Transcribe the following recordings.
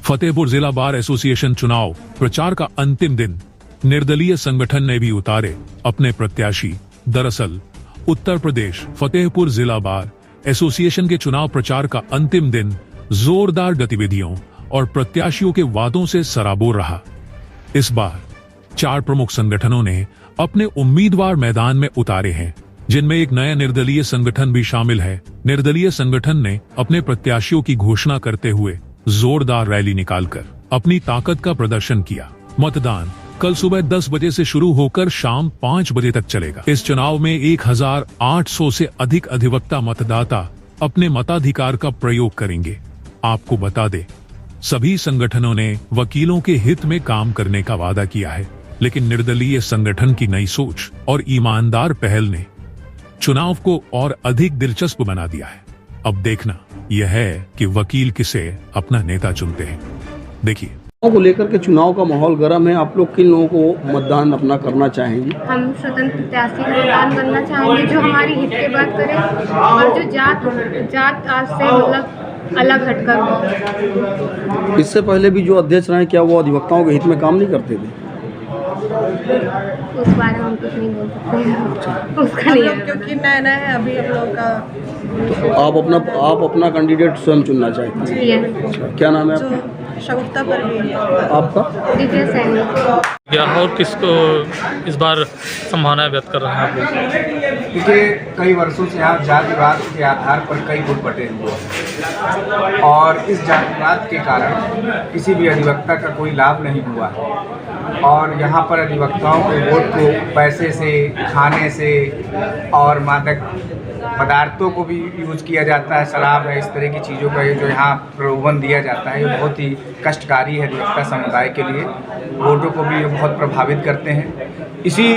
फतेहपुर जिला bar association चुनाव प्रचार का अंतिम दिन निर्दलीय संगठन ने भी उतारे अपने प्रत्याशी। दरअसल उत्तर प्रदेश फतेहपुर जिला बार एसोसिएशन के चुनाव प्रचार का अंतिम दिन जोरदार गतिविधियों और प्रत्याशियों के वादों से सराबोर रहा। इस बार 4 प्रमुख संगठनों ने अपने उम्मीदवार मैदान में उतारे हैं, जिनमें एक नया निर्दलीय संगठन भी शामिल है। निर्दलीय संगठन ने अपने प्रत्याशियों की घोषणा करते हुए जोरदार रैली निकालकर अपनी ताकत का प्रदर्शन किया। मतदान कल सुबह 10 बजे से शुरू होकर शाम 5 बजे तक चलेगा। इस चुनाव में 1800 से अधिक अधिवक्ता मतदाता अपने मताधिकार का प्रयोग करेंगे। आपको बता दें, सभी संगठनों ने वकीलों के हित में काम करने का वादा किया है, लेकिन निर्दलीय संगठन की नई सोच और ईमानदार पहल ने चुनाव को और अधिक दिलचस्प बना दिया है। अब देखना यह है कि वकील किसे अपना नेता चुनते हैं। देखिए, को लेकर के चुनाव का माहौल गर्म है। आप लोग किन लोगों को मतदान अपना करना चाहेंगे? हम स्वतंत्र प्रत्याशी को मतदान करना चाहेंगे जो हमारी हित की बात करे और जो जात आज से मतलब अलग हटकर हो। इससे पहले भी जो अध्यक्ष रहे, क्या वो अधिवक्ताओं के हित में काम नहीं करते थे? उस बारे में हम कुछ नहीं बोल सकते। उसका नहीं है, क्योंकि नया है अभी हम लोग का। तो आप अपना कैंडिडेट स्वयं चुनना चाहते हैं? क्या नाम है आपका? शगुफ्ता परवीन। आपका? दिव्या सैनी। क्या और किसको इस बार संभावना व्यक्त कर रहे हैं आप लोग? क्योंकि कई वर्षों से यहाँ जातिवाद के आधार पर कई गुट बटे हुए हैं और इस जातिवाद के कारण किसी भी अधिवक्ता का कोई लाभ नहीं हुआ है और यहाँ पर अधिवक्ताओं के वोट को पैसे से, खाने से और मादक पदार्थों को भी यूज किया जाता है, शराब है, इस तरह की चीज़ों का जो यहाँ प्रलोभन दिया जाता है, ये बहुत ही कष्टकारी है अधिवक्ता समुदाय के लिए। वोटों को भी बहुत प्रभावित करते हैं। इसी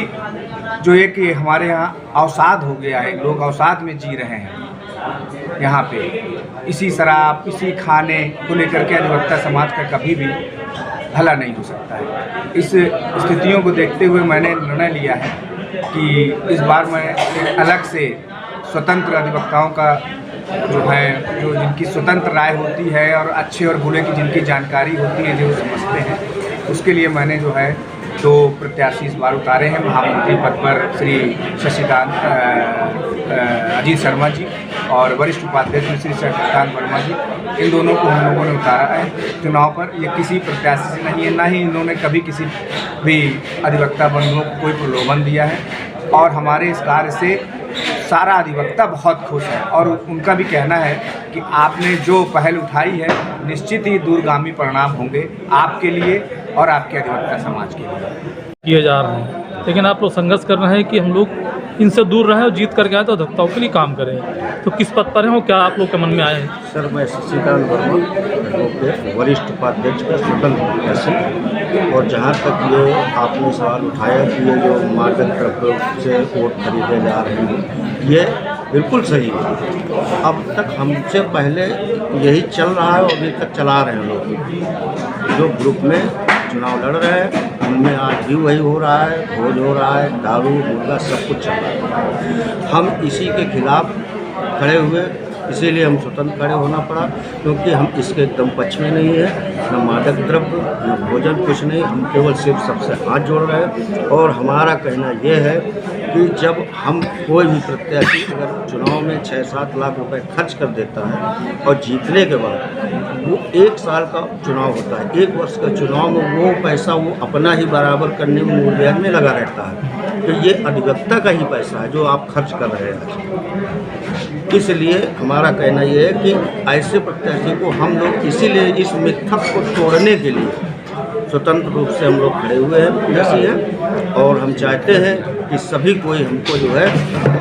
जो है कि हमारे यहाँ अवसाद हो गया है, लोग अवसाद में जी रहे हैं यहाँ पे। इसी शराब, इसी खाने को लेकर के अधिवक्ता समाज का कभी भी भला नहीं हो सकता है। इस स्थितियों को देखते हुए मैंने निर्णय लिया है कि इस बार मैं अलग से स्वतंत्र अधिवक्ताओं का जो है, जो जिनकी स्वतंत्र राय होती है और अच्छे और बुरे की जिनकी जानकारी होती है, जो समझते हैं, उसके लिए मैंने जो है 2 प्रत्याशी इस बार उतारे हैं। महामंत्री पद पर श्री शशिकांत अजीत शर्मा जी और वरिष्ठ उपाध्यक्ष श्री शशिकांत वर्मा जी, इन दोनों को हम लोगों ने उतारा है चुनाव पर। ये किसी प्रत्याशी से नहीं है, ना ही इन्होंने कभी किसी भी अधिवक्ता बंधुओं को कोई प्रलोभन दिया है और हमारे इस कार्य से सारा अधिवक्ता बहुत खुश है और उनका भी कहना है कि आपने जो पहल उठाई है निश्चित ही दूरगामी परिणाम होंगे आपके लिए और आपके अधिवक्ता समाज के लिए। किए जा रहे हैं, लेकिन आप लोग संघर्ष कर रहे हैं कि हम लोग इनसे दूर रहें और जीत करके आए तो अधिवक्ताओं के लिए काम करें। तो किस पद पर हैं और क्या आप लोग के मन में आए हैं? सर, मैं शशिकांत वर्मा, वरिष्ठ उपाध्यक्ष का स्वतंत्र प्रत्याशी। और जहाँ तक ये आपने सवाल उठाया कि ये जो मादक द्रव्यों से वोट खरीदे जा रहे हैं, ये बिल्कुल सही है। अब तक हमसे पहले यही चल रहा है और अभी तक चला रहे हैं लोग। जो ग्रुप में चुनाव लड़ रहे हैं उनमें आज भी वही हो रहा है, भोज हो रहा है, दारू मुर्गा सब कुछ चल रहा है। हम इसी के खिलाफ खड़े हुए, इसीलिए हम स्वतंत्र खड़े होना पड़ा, क्योंकि हम इसके एकदम पक्ष में नहीं है। न मादक द्रव्य, न भोजन, कुछ नहीं। हम केवल सिर्फ सबसे हाथ जोड़ रहे हैं और हमारा कहना यह है कि जब हम कोई भी प्रत्याशी अगर चुनाव में 6-7 लाख रुपए खर्च कर देता है और जीतने के बाद वो 1 साल का चुनाव होता है, 1 वर्ष का चुनाव में वो पैसा वो अपना ही बराबर करने में मूल्यांकन में लगा रहता है, तो ये अधिवक्ता का ही पैसा है जो आप खर्च कर रहे हैं। इसलिए हमारा कहना ये है कि ऐसे प्रत्याशी को हम लोग इसीलिए इस मिथक को तोड़ने के लिए स्वतंत्र रूप से हम लोग खड़े हुए हैं और हम चाहते हैं कि सभी कोई हमको जो है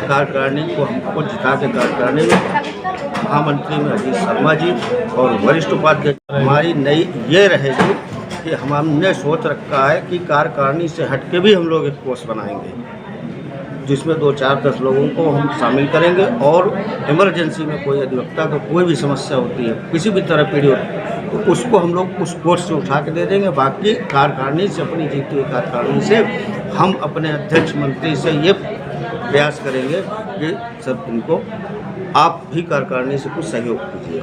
कार्यकारिणी को हमको जिता के कार्यकारिणी में महामंत्री में अजीत शर्मा जी और वरिष्ठ उपाध्यक्ष हमारी नई ये रहेगी कि हमने सोच रखा है कि कार्यकारिणी से हट के भी हम लोग एक कोर्स बनाएंगे जिसमें 2-4-10 लोगों को हम शामिल करेंगे और इमरजेंसी में कोई अधिवक्ता को कोई भी समस्या होती है, किसी भी तरह पीड़ी होती है, तो उसको हम लोग उस कोर्स से उठा के दे देंगे। बाकी कार्यकारिणी से, अपनी जीती हुई कार्यकारिणी से हम अपने अध्यक्ष मंत्री से ये प्रयास करेंगे कि सब इनको आप भी कार्यकारिणी से कुछ सहयोग कीजिए।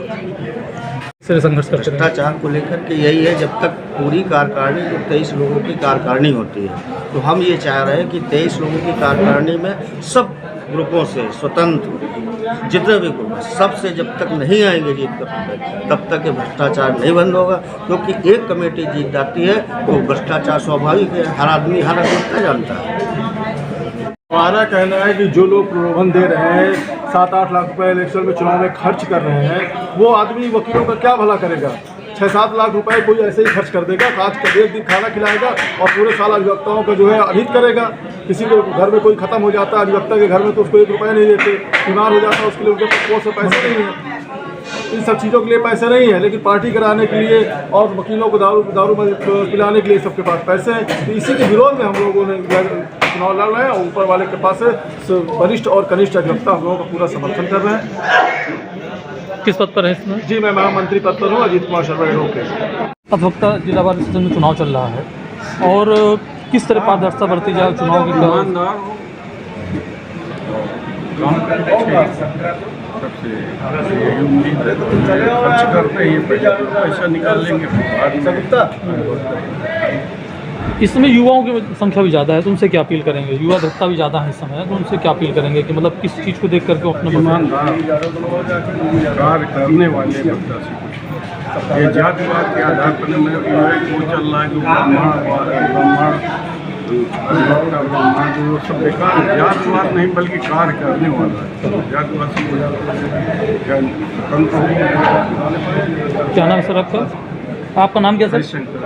से संघर्ष करते रहे। भ्रष्टाचार को लेकर के यही है, जब तक पूरी कार्यकारिणी जो 23 लोगों की कार्यकारिणी होती है, तो हम ये चाह रहे हैं कि 23 लोगों की कार्यकारिणी में सब ग्रुपों से स्वतंत्र जितने भी ग्रुप हैं, सबसे जब तक नहीं आएंगे जीत कर, तब तक ये भ्रष्टाचार नहीं बंद होगा। क्योंकि एक कमेटी जीत जाती है तो भ्रष्टाचार स्वाभाविक है, हर आदमी हर अधिवक्ता जानता है। हमारा कहना है कि जो लोग प्रलोभन दे रहे हैं, 7-8 लाख रुपए इलेक्शन में चुनाव में खर्च कर रहे हैं, वो आदमी वकीलों का क्या भला करेगा? 6-7 लाख रुपए कोई ऐसे ही खर्च कर देगा, आज का एक दिन खाना खिलाएगा और पूरे साल अधिवक्ताओं का जो है अहित करेगा। किसी को घर में कोई खत्म हो जाता है अधिवक्ता के घर में, तो उसको 1 रुपया नहीं देते, बीमार हो जाता है उसके लिए उनके पास से पैसे नहीं है। इन सब चीज़ों के लिए पैसे नहीं है, लेकिन पार्टी कराने के लिए और वकीलों को दारू पिलाने के लिए सबके पास पैसे हैं। तो इसी के विरोध में हम लोगों ने चुनाव लड़ रहे हैं और ऊपर वाले के पास से वरिष्ठ और कनिष्ठ अधिवक्ता हम लोगों का पूरा समर्थन कर रहे हैं। किस पद पर है इसमें? जी, मैं महामंत्री पद पर हूँ, अजीत कुमार शर्मा एडवोकेट के। अधिवक्ता जिला बार स्टेशन में चुनाव चल रहा है और किस तरह पारदर्शिता बरती जाए चुनाव की? सबसे यही उम्मीद है, खर्च करते ही पैसा निकाल लेंगे। इसमें युवाओं की संख्या भी ज़्यादा है, तो उनसे क्या अपील करेंगे? युवा अधिवक्ता भी ज़्यादा है इस समय, तो उनसे क्या अपील करेंगे कि मतलब किस चीज़ को देख करके अपने ईमानदार कार्य करने वाले बच्चा से कुछ ये जातिवाद के आधार पर वो चल रहा है कि ब्राह्मण जो सब बेकार है। जातिवाद नहीं बल्कि कार्य करने वाला है। जातिवाद से क्या नाम है सर आपका? आपका नाम क्या सर? शंकर।